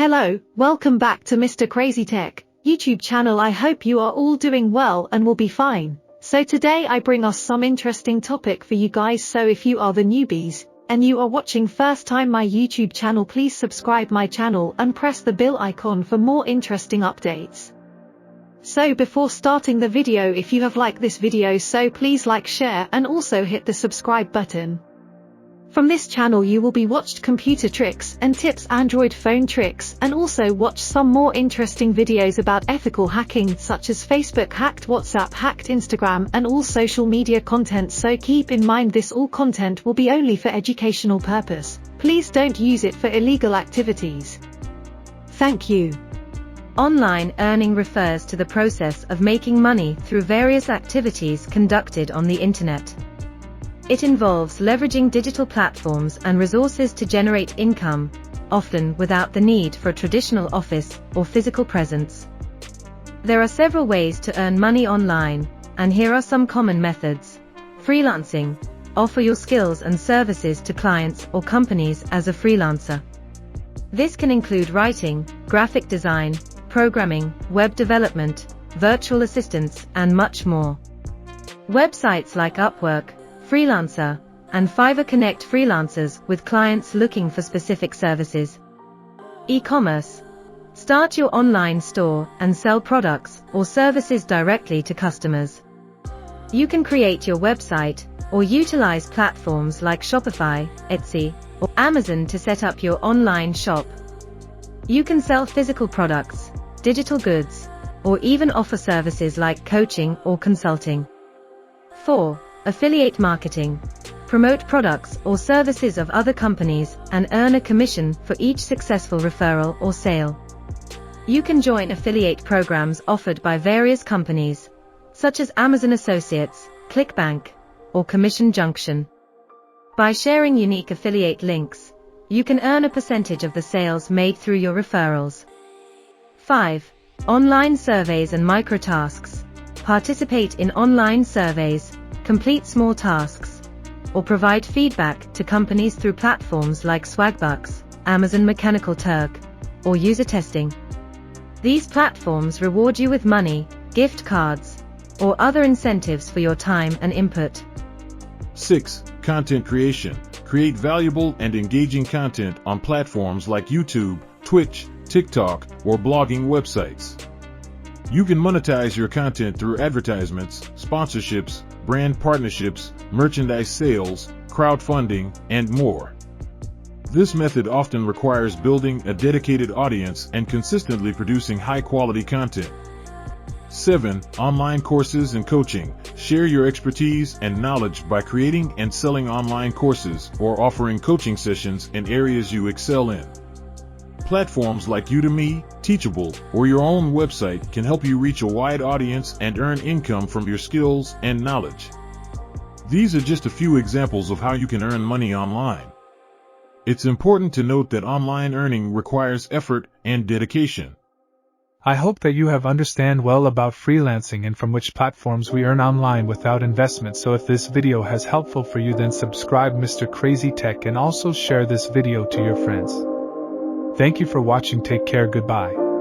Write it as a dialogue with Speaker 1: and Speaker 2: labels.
Speaker 1: Hello, welcome back to mrCrazytech YouTube channel. I hope you are all doing well and will be fine. So today I bring us some interesting topic for you guys. So if you are the newbies and you are watching first time my YouTube channel, please subscribe my channel and press the bell icon for more interesting updates. So before starting the video, if you have liked this video, so please like, share and also hit the subscribe button. From this channel you will be watched computer tricks and tips, Android phone tricks, and also watch some more interesting videos about ethical hacking such as Facebook hacked, WhatsApp hacked, Instagram and all social media content. So keep in mind this all content will be only for educational purpose. Please don't use it for illegal activities. Thank you.
Speaker 2: Online earning refers to the process of making money through various activities conducted on the internet. It involves leveraging digital platforms and resources to generate income, often without the need for a traditional office or physical presence. There are several ways to earn money online, and here are some common methods. Freelancing. Offer your skills and services to clients or companies as a freelancer. This can include writing, graphic design, programming, web development, virtual assistants, and much more. Websites like Upwork, Freelancer, and Fiverr connect freelancers with clients looking for specific services. E-commerce. Start your online store and sell products or services directly to customers. You can create your website or utilize platforms like Shopify, Etsy, or Amazon to set up your online shop. You can sell physical products, digital goods, or even offer services like coaching or consulting. 4. Affiliate marketing. Promote products or services of other companies and earn a commission for each successful referral or sale. You can join affiliate programs offered by various companies, such as Amazon Associates, ClickBank, or Commission Junction. By sharing unique affiliate links, you can earn a percentage of the sales made through your referrals. 5. Online surveys and microtasks. Participate in online surveys, complete small tasks, or provide feedback to companies through platforms like Swagbucks, Amazon Mechanical Turk, or user testing. These platforms reward you with money, gift cards, or other incentives for your time and input.
Speaker 3: 6. Content creation. Create valuable and engaging content on platforms like YouTube, Twitch, TikTok, or blogging websites. You can monetize your content through advertisements, sponsorships, brand partnerships, merchandise sales, crowdfunding, and more. This method often requires building a dedicated audience and consistently producing high-quality content. 7. Online courses and coaching. Share your expertise and knowledge by creating and selling online courses or offering coaching sessions in areas you excel in. Platforms like Udemy, Teachable, or your own website can help you reach a wide audience and earn income from your skills and knowledge. These are just a few examples of how you can earn money online. It's important to note that online earning requires effort and dedication.
Speaker 4: I hope that you have understand well about freelancing and from which platforms we earn online without investment. So if this video has helpful for you, then subscribe mrCrazytech and also share this video to your friends. Thank you for watching. Take care. Goodbye.